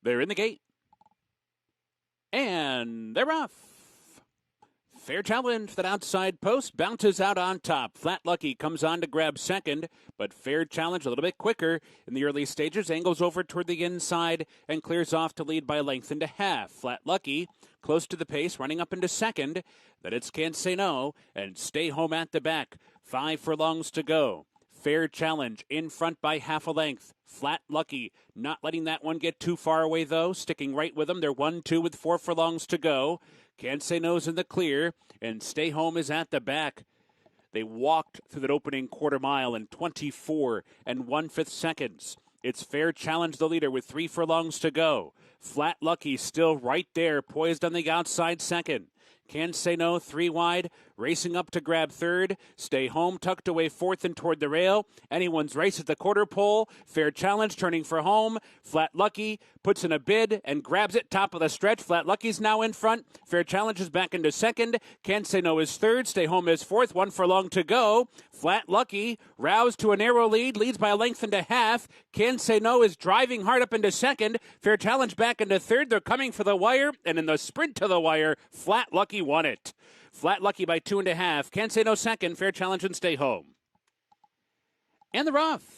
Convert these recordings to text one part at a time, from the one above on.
They're in the gate. And they're off. Fair challenge. That outside post bounces out on top. Flat Lucky comes on to grab second, but fair challenge a little bit quicker in the early stages. Angles over toward the inside and clears off to lead by a length and a half. Flat Lucky close to the pace, running up into second. Then it's Can't Say No and Stay Home at the back. 5 furlongs to go. Fair challenge in front by half a length. Flat Lucky not letting that one get too far away, though. Sticking right with them. They're 1-2 with 4 furlongs to go. Can't Say No's in the clear, and Stay Home is at the back. They walked through that opening quarter mile in 24 1/5 seconds. It's Fair Challenge the leader with 3 furlongs to go. Flat Lucky still right there, poised on the outside second. Can't Say No, 3 wide, racing up to grab third. Stay Home tucked away fourth and toward the rail. Anyone's race at the quarter pole. Fair Challenge turning for home. Flat Lucky puts in a bid and grabs it top of the stretch. Flat Lucky's now in front. Fair Challenge is back into second. Can't Say No is third. Stay Home is fourth. 1 furlong to go. Flat Lucky roused to a narrow lead. Leads by a length and a half. Can't Say No is driving hard up into second. Fair Challenge back into third. They're coming for the wire. And in the sprint to the wire, Flat Lucky won it. Flat Lucky by 2.5. Can't Say No second. Fair Challenge and Stay Home. And they're off.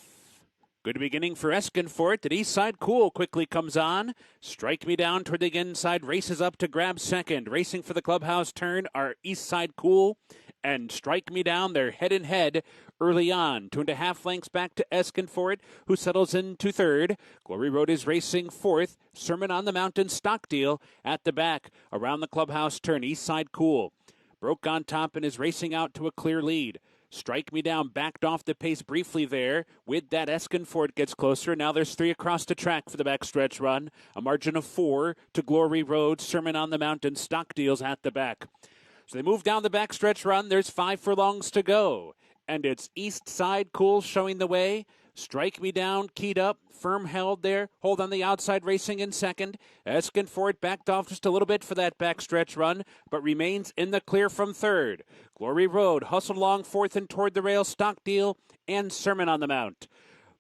Good beginning for Eskinfort. At East Side Cool quickly comes on. Strike Me Down toward the inside. Races up to grab second. Racing for the clubhouse turn are East Side Cool and Strike Me Down. They're head and head early on. 2.5 lengths back to Eskinfort, who settles into third. Glory Road is racing fourth. Sermon on the Mountain Stockdeal at the back. Around the clubhouse turn, East Side Cool broke on top and is racing out to a clear lead. Strike Me Down backed off the pace briefly there. With that, Eskinfort gets closer. Now there's 3 across the track for the backstretch run. A margin of 4 to Glory Road. Sermon on the Mountain Stockdeal's at the back. So they move down the backstretch run. There's 5 furlongs to go. And it's East Side Cool showing the way. Strike Me Down, keyed up, firm held there. Hold on the outside, racing in second. Eskinfort backed off just a little bit for that backstretch run, but remains in the clear from third. Glory Road hustled along fourth and toward the rail. Stockdeal and Sermon on the Mount.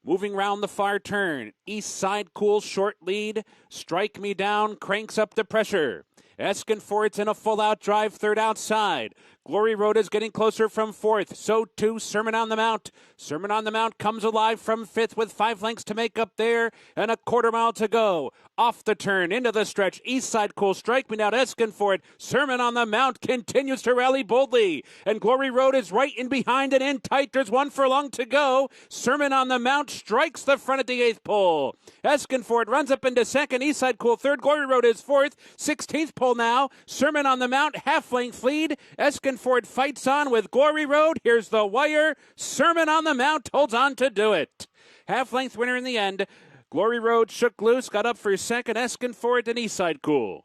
Moving round the far turn, East Side Cool short lead. Strike Me Down cranks up the pressure. Eskinfort's in a full-out drive, third outside. Glory Road is getting closer from fourth. So too Sermon on the Mount. Sermon on the Mount comes alive from fifth with 5 lengths to make up there and a quarter mile to go. Off the turn, into the stretch. East Side Cool, Strike Me Down, Eskinfort. Sermon on the Mount continues to rally boldly. And Glory Road is right in behind and in tight. There's 1 furlong to go. Sermon on the Mount strikes the front at the 8th pole. Eskinfort runs up into second. East Side Cool third. Glory Road is fourth. 16th pole now. Sermon on the Mount, half-length lead. Eskinfort fights on with Glory Road. Here's the wire. Sermon on the Mount holds on to do it. Half-length winner in the end. Glory Road shook loose, got up for second. Eskinfort and East Side Cool.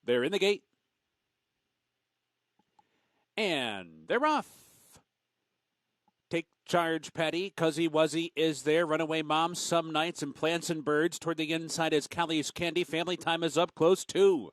They're in the gate. And they're off. Take Charge Patty, Cuzzy Wuzzy is there. Runaway Mom, Some Nights, and Plants and Birds. Toward the inside is Callie's Candy. Family Time is up close too.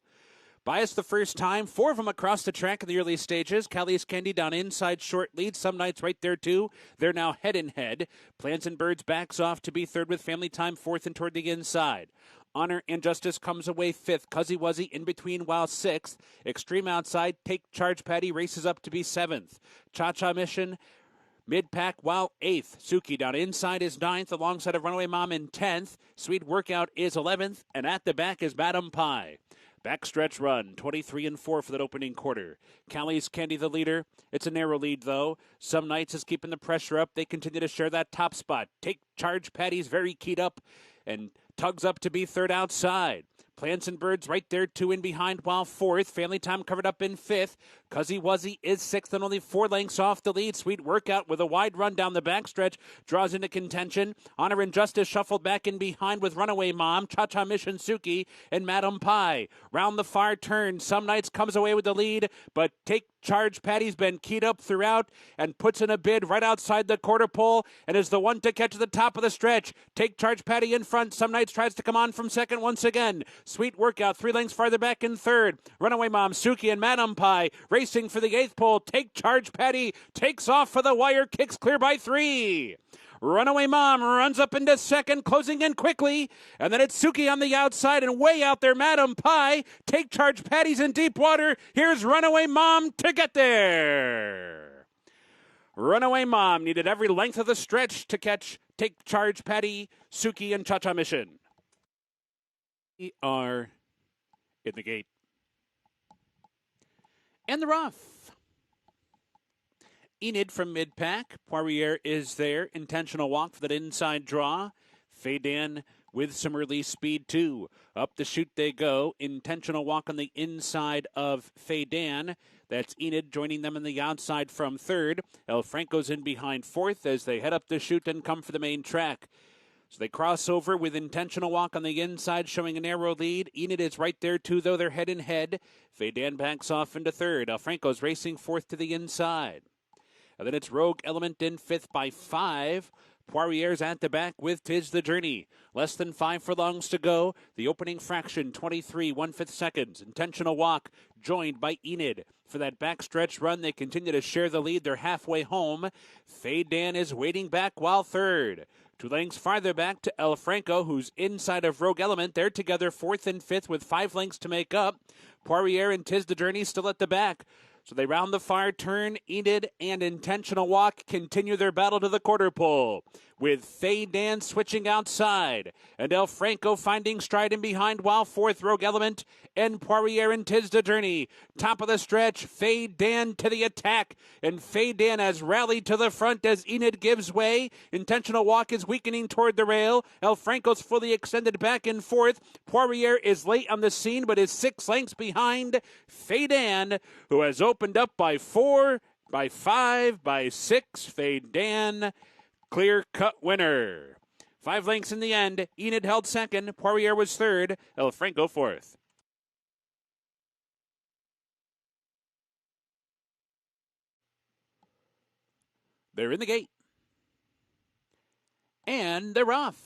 Bias the first time. 4 of them across the track in the early stages. Callie's Candy down inside, short lead. Some Nights right there too. They're now head and head. Plants and Birds backs off to be third with Family Time fourth and toward the inside. Honor and Justice comes away fifth. Cuzzy Wuzzy in between while sixth. Extreme outside. Take Charge Patty races up to be seventh. Cha-Cha Mission mid-pack while 8th. Suki down inside is 9th alongside of Runaway Mom in 10th. Sweet Workout is 11th. And at the back is Madam Pie. Backstretch run, 23-4 for that opening quarter. Callie's Candy the leader. It's a narrow lead, though. Some Nights is keeping the pressure up. They continue to share that top spot. Take Charge Patty's very keyed up and tugs up to be third outside. Plants and Birds right there, 2 in behind while 4th. Family Time covered up in 5th. Cuzzy Wuzzy is 6th and only 4 lengths off the lead. Sweet Workout with a wide run down the backstretch draws into contention. Honor and Justice shuffled back in behind with Runaway Mom, Cha-Cha Mission Suki, and Madam Pie. Round the far turn, Some Nights comes away with the lead, but Take Charge Patty's been keyed up throughout and puts in a bid right outside the quarter pole and is the one to catch at the top of the stretch. Take Charge Patty in front. Some Nights tries to come on from second once again. Sweet Workout 3 lengths farther back in third. Runaway Mom, Suki, and Madam Pie racing for the 8th pole. Take Charge Patty takes off for the wire, kicks clear by 3. Runaway Mom runs up into second, closing in quickly. And then it's Suki on the outside, and way out there, Madam Pie. Take Charge Patty's in deep water. Here's Runaway Mom to get there. Runaway Mom needed every length of the stretch to catch Take Charge Patty, Suki, and Cha-Cha Mission. We are in the gate. And they're off. Enid from mid-pack. Poirier is there. Intentional walk for that inside draw. Faydan with some release speed, too. Up the chute they go. Intentional walk on the inside of Faydan. That's Enid joining them on the outside from third. El Franco's in behind fourth as they head up the chute and come for the main track. So they cross over with intentional walk on the inside, showing a narrow lead. Enid is right there, too, though they're head in head. Faydan backs off into third. El Franco's racing fourth to the inside. And then it's Rogue Element in fifth by 5. Poirier's at the back with Tis the Journey. Less than 5 furlongs to go. The opening fraction, 23 1/5 seconds. Intentional walk, joined by Enid. For that backstretch run, they continue to share the lead. They're halfway home. Faydan is waiting back while third. 2 lengths farther back to El Franco, who's inside of Rogue Element. They're together fourth and fifth with 5 lengths to make up. Poirier and Tis the Journey still at the back. So they round the far turn. Enid and Intentional Walk continue their battle to the quarter pole, with Faydan switching outside and El Franco finding stride in behind, while fourth Rogue Element and Poirier and Tis the Journey. Top of the stretch, Faydan to the attack, and Faydan has rallied to the front as Enid gives way. Intentional Walk is weakening toward the rail. El Franco's fully extended back in fourth. Poirier is late on the scene but is 6 lengths behind Faydan, who has opened up by 4, by 5, by 6. Faydan, clear-cut winner. 5 lengths in the end. Enid held second. Poirier was third. El Franco fourth. They're in the gate. And they're off.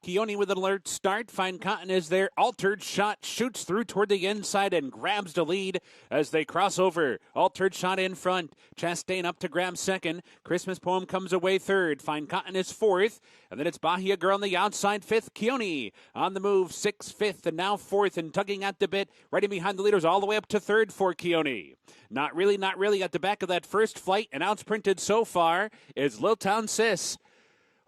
Keone with an alert start. Fine Cotton is there. Altered Shot shoots through toward the inside and grabs the lead as they cross over. Altered Shot in front. Chastain up to grab second. Christmas Poem comes away third. Fine Cotton is fourth. And then it's Bahia Girl on the outside fifth. Keone on the move, sixth, fifth, and now fourth, and tugging at the bit. Right in behind the leaders all the way up to third for Keone. Not really at the back of that first flight, and outsprinted so far is Lil Town Sis.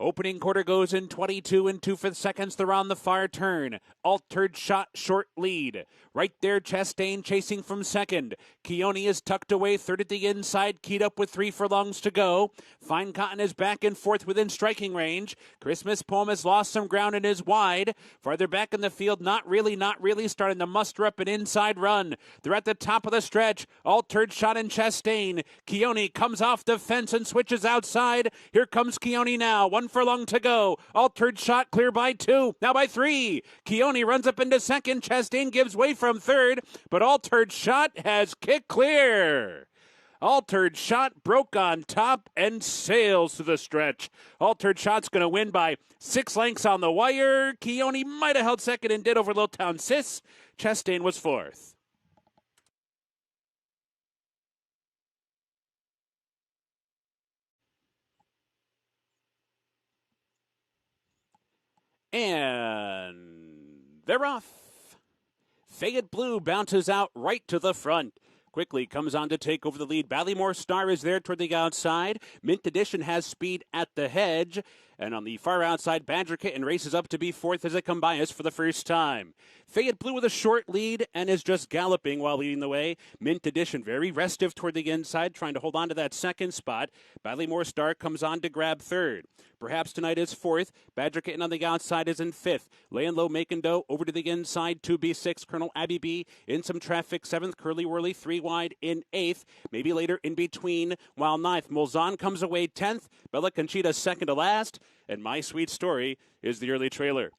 Opening quarter goes in 22 2/5 seconds. They're on the far turn. Altered Shot, short lead. Right there, Chastain chasing from second. Keone is tucked away, third at the inside, keyed up with 3 furlongs to go. Fine Cotton is back and forth within striking range. Christmas Poem has lost some ground and is wide. Farther back in the field, not really, starting to muster up an inside run. They're at the top of the stretch. Altered Shot and Chastain. Keone comes off the fence and switches outside. Here comes Keone now. 1 furlong to go. Altered Shot clear by 2. Now by 3. Keone runs up into second. Chastain gives way from third, but Altered Shot has kicked clear. Altered Shot broke on top and sails to the stretch. Altered Shot's going to win by 6 lengths on the wire. Keone might have held second and did over Lil Town Sis. Chastain was fourth. And they're off. Fayette Blue bounces out right to the front. Quickly comes on to take over the lead. Ballymore Star is there toward the outside. Mint Edition has speed at the hedge. And on the far outside, Badger Kitten races up to be fourth as it comes by us for the first time. Fayette Blue with a short lead and is just galloping while leading the way. Mint Edition very restive toward the inside, trying to hold on to that second spot. Ballymore Star comes on to grab third. Perhaps tonight is fourth. Badger Kitten on the outside is in fifth. Laying low, making dough over to the inside. 2B6, Colonel Abby B in some traffic. Seventh, Curly Whirly, 3 wide in eighth. Maybe later in between, while ninth. Mulzan comes away 10th. Bella Conchita second to last. And My Sweet Story is the early trailer.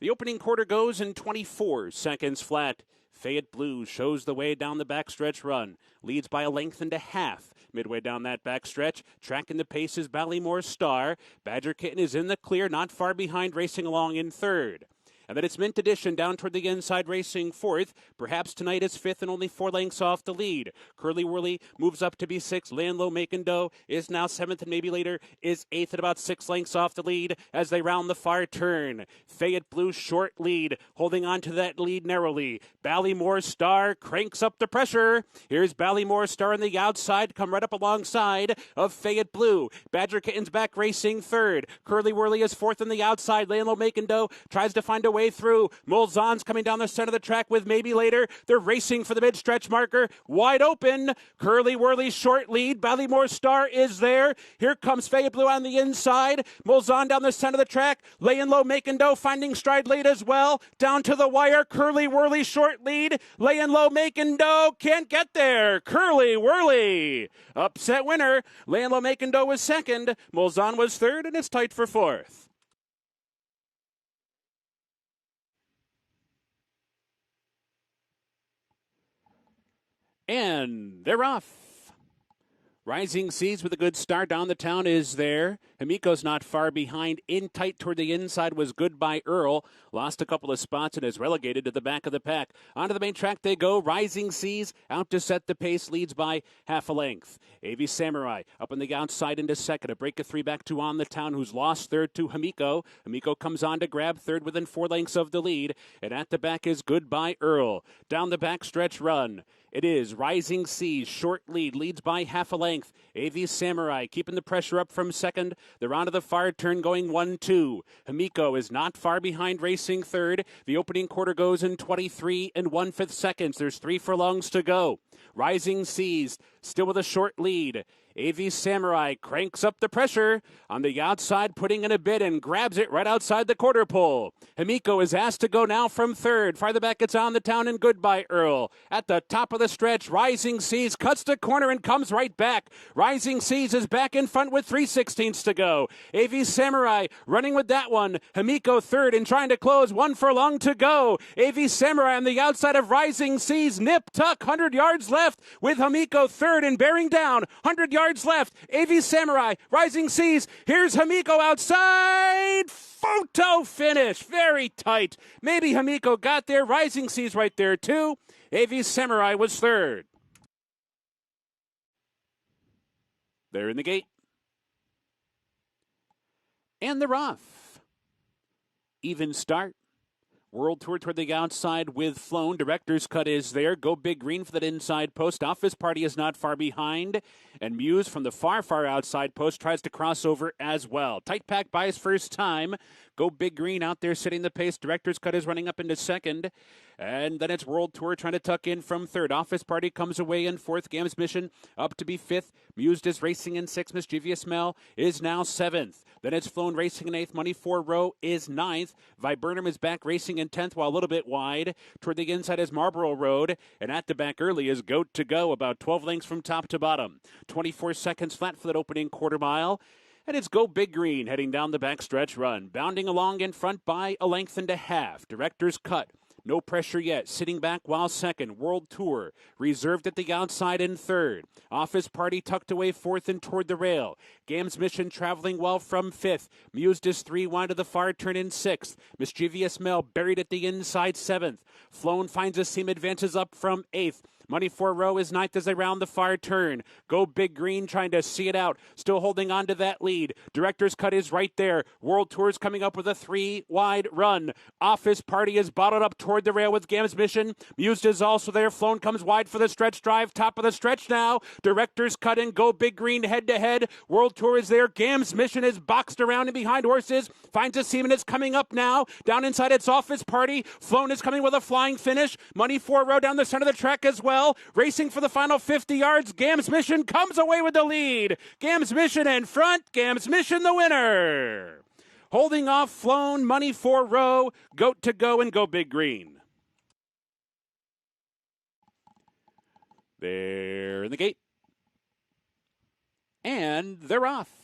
The opening quarter goes in 24 seconds flat. Fayette Blue shows the way down the backstretch run. Leads by a length and a half. Midway down that backstretch, tracking the pace is Ballymore Star. Badger Kitten is in the clear, not far behind, racing along in third. And then it's Mint Edition down toward the inside, racing fourth. Perhaps tonight is fifth and only 4 lengths off the lead. Curly Whirly moves up to be sixth. Land Low Making Dough is now seventh, and maybe later is eighth at about 6 lengths off the lead as they round the far turn. Fayette Blue short lead, holding on to that lead narrowly. Ballymore Star cranks up the pressure. Here's Ballymore Star on the outside, come right up alongside of Fayette Blue. Badger Kitten's back racing third. Curly Whirly is fourth on the outside. Land Low Making Dough tries to find a way through. Mulzon's coming down the center of the track with maybe later. They're racing for the mid-stretch marker. Wide open. Curly Whirly short lead. Ballymore Star is there. Here comes Fayette Blue on the inside. Mulzon down the center of the track. Laying Low Making Dough finding stride late as well. Down to the wire. Curly Whirly short lead. Laying Low Making Dough can't get there. Curly Whirly upset winner. Laying Low Making Dough was second. Mulzon was third, and it's tight for fourth. And they're off. Rising Seas with a good start down the town is there. Himiko's not far behind. In tight toward the inside was Goodbye Earl. Lost a couple of spots and is relegated to the back of the pack. Onto the main track they go. Rising Seas out to set the pace. Leads by half a length. AV Samurai up on the outside into second. A break of 3 back to On the Town, who's lost third to Himiko. Himiko comes on to grab third within 4 lengths of the lead. And at the back is Goodbye Earl. Down the back stretch run. It is Rising Seas, short lead, leads by half a length. AV Samurai keeping the pressure up from second. They're onto the far turn going 1-2. Himiko is not far behind racing third. The opening quarter goes in 23 and 1/5 seconds. There's 3 furlongs to go. Rising Seas still with a short lead. AV Samurai cranks up the pressure on the outside, putting in a bid and grabs it right outside the quarter pole. Himiko is asked to go now from third. Farther back, it's On the Town and Goodbye Earl. At the top of the stretch, Rising Seas cuts the corner and comes right back. Rising Seas is back in front with 3/16 to go. AV Samurai running with that one. Himiko third and trying to close. 1 furlong to go. AV Samurai on the outside of Rising Seas. Nip tuck, 100 yards left with Himiko third and bearing down. 100 yards left. AV Samurai, Rising Seas. Here's Himiko outside. Photo finish. Very tight. Maybe Himiko got there. Rising Seas right there too. AV Samurai was third. They're in the gate. And they're off. Even start. World Tour toward the outside with Flown. Director's cut is there. Go Big Green for that inside post. Office Party is not far behind. And Muse from the far outside post tries to cross over as well. Tight pack by his first time. Go Big Green out there setting the pace. Director's cut is running up into second. And then it's World Tour trying to tuck in from third. Office Party comes away in fourth. Gamm's Mission up to be fifth. Muse is racing in sixth. Mischievous Mel is now seventh. Then it's Flown racing in eighth. Money 4 Row is ninth. Viburnum is back racing in 10th while a little bit wide. Toward the inside is Marlboro Road. And at the back early is Goat to Go, about 12 lengths from top to bottom. 24 seconds flat for that opening quarter mile. And it's Go Big Green heading down the backstretch run. Bounding along in front by a length and a half. Director's cut. No pressure yet. Sitting back while second. World Tour. Reserved at the outside in third. Office Party tucked away fourth and toward the rail. Gamm's Mission traveling well from fifth. Mused is 3 wide to the far turn in sixth. Mischievous Mel buried at the inside seventh. Flown finds a seam, advances up from eighth. Money 4 Row is ninth as they round the far turn. Go Big Green trying to see it out. Still holding on to that lead. Director's cut is right there. World Tour's coming up with a 3 wide run. Office Party is bottled up toward the rail with Gamm's Mission. Mused is also there. Flown comes wide for the stretch drive. Top of the stretch now. Director's cut and Go Big Green head to head. World Tour is there. Gamm's Mission is boxed around and behind horses. Finds a seam and it's coming up now. Down inside its Office Party. Flown is coming with a flying finish. Money 4 Row down the center of the track as well. Racing for the final 50 yards. Gamm's Mission comes away with the lead. Gamm's Mission in front. Gamm's Mission the winner. Holding off Flown, Money 4 Row, Goat to Go, and Go Big Green. They're in the gate. And they're off.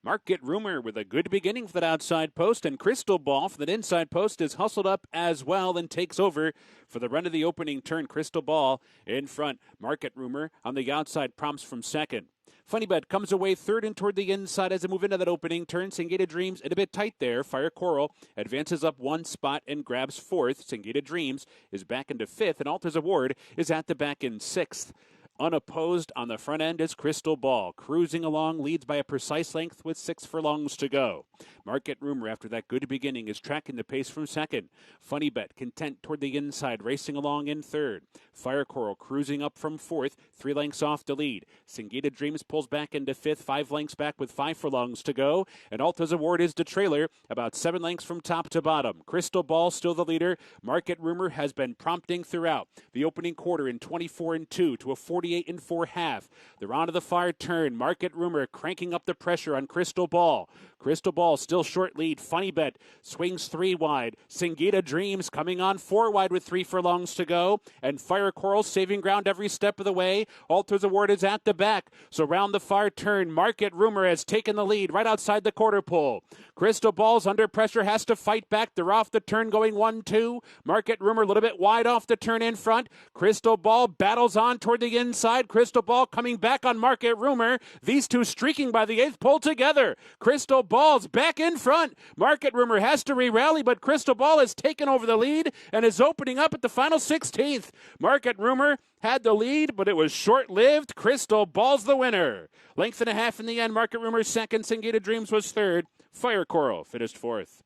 Market Rumor with a good beginning for that outside post, and Crystal Ball for that inside post is hustled up as well and takes over for the run of the opening turn. Crystal Ball in front. Market Rumor on the outside prompts from second. Funny Bet comes away third and toward the inside as they move into that opening turn. Singata Dreams in a bit tight there. Fire Coral advances up one spot and grabs fourth. Singata Dreams is back into fifth, and Alta's Award is at the back in sixth. Unopposed on the front end is Crystal Ball. Cruising along, leads by a precise length with 6 furlongs to go. Market Rumor, after that good beginning, is tracking the pace from second. Funny Bet, content toward the inside, racing along in third. Fire Coral cruising up from fourth, 3 lengths off the lead. Singata Dreams pulls back into fifth, 5 lengths back with 5 furlongs to go. And Alta's Award is the trailer, about 7 lengths from top to bottom. Crystal Ball still the leader. Market Rumor has been prompting throughout. The opening quarter in 24-2 to a 48-4 half. They're onto the far turn. Market Rumor cranking up the pressure on Crystal Ball. Crystal Ball still short lead. Funny Bet swings 3 wide. Singata Dreams coming on 4 wide with 3 furlongs to go. And Fire Coral saving ground every step of the way. Alta's Award is at the back. So round the far turn, Market Rumor has taken the lead right outside the quarter pole. Crystal Ball's under pressure, has to fight back. They're off the turn going 1-2. Market Rumor a little bit wide off the turn in front. Crystal Ball battles on toward the inside. Crystal Ball coming back on Market Rumor. These two streaking by the 8th pole together. Crystal Ball's back in front. Market Rumor has to re-rally, but Crystal Ball has taken over the lead and is opening up at the final 16th. Market Rumor had the lead, but it was short-lived. Crystal Ball's the winner. Length and a half in the end. Market Rumor second. Singata Dreams was third. Fire Coral finished fourth.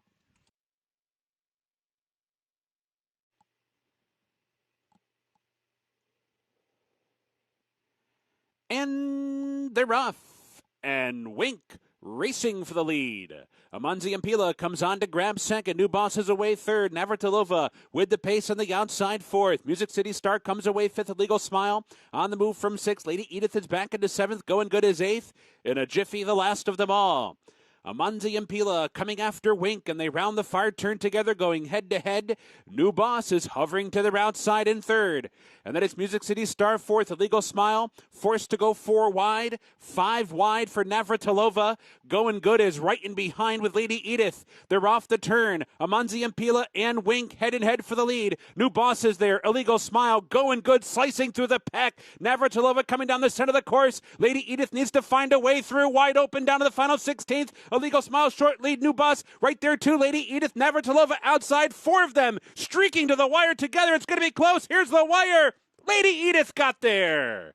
And they're off. And Wink racing for the lead. Amanzi Impila comes on to grab second. New Boss is away third. Navratilova with the pace on the outside fourth. Music City Star comes away fifth. A Legal Smile on the move from sixth. Lady Edith is back into seventh. Going Good is eighth. In a jiffy, the last of them all. Amanzi Impila coming after Wink, and they round the far turn together, going head-to-head. New Boss is hovering to their outside in third. And then it's Music City Star fourth. A Legal Smile forced to go 4 wide. 5 wide for Navratilova. Going Good is right in behind with Lady Edith. They're off the turn. Amanzi Impila and Wink head-and-head for the lead. New Boss is there. A Legal Smile Going Good slicing through the pack. Navratilova coming down the center of the course. Lady Edith needs to find a way through. Wide open down to the final 16th. A Legal Smile short lead. New Boss right there too. Lady Edith, Navratilova outside. 4 of them streaking to the wire together. It's going to be close. Here's the wire. Lady Edith got there.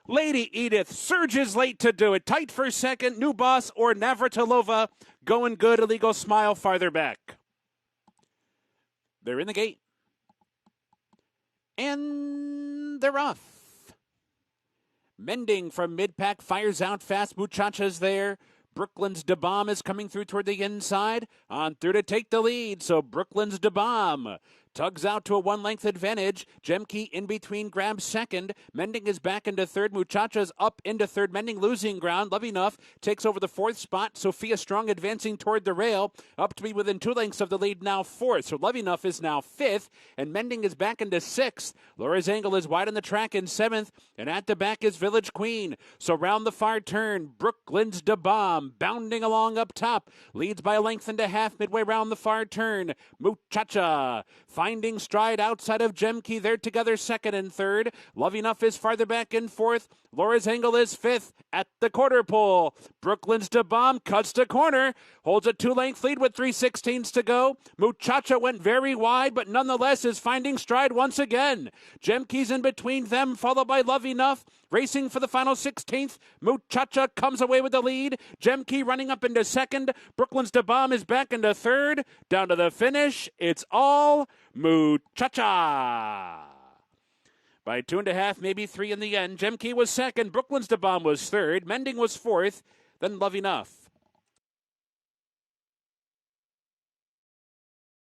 Lady Edith surges late to do it. Tight for second. New Boss or Navratilova. Going Good. A Legal Smile farther back. They're in the gate. And they're off. Mending from mid-pack fires out fast. Muchacha's there. Brooklyn's De Bomb is coming through toward the inside. On through to take the lead. So Brooklyn's De Bomb tugs out to a 1-length advantage. Gemke in between grabs second. Mending is back into third. Muchacha's up into third. Mending losing ground. Love Enough takes over the 4th spot. Sophia Strong advancing toward the rail. Up to be within 2 lengths of the lead now 4th. So Love Enough is now 5th. And Mending is back into 6th. Laura's Angle is wide on the track in 7th. And at the back is Village Queen. So round the far turn, Brooklyn's De Bomb bounding along up top. Leads by a length and a half midway round the far turn. Muchacha finding stride outside of Gemke. They're together second and third. Love Enough is farther back in 4th. Laura's Angle is 5th at the quarter pole. Brooklyn's De Bomb cuts to corner. Holds a 2-length lead with 3/16 to go. Muchacha went very wide, but nonetheless is finding stride once again. Gemke's in between them, followed by Love Enough. Racing for the final 16th. Muchacha comes away with the lead. Gemke running up into second. Brooklyn's De Bomb is back into third. Down to the finish. It's all Muchacha. By 2.5, maybe 3 in the end. Gemke was second. Brooklyn's De Bomb was third. Mending was 4th. Then Love Enough.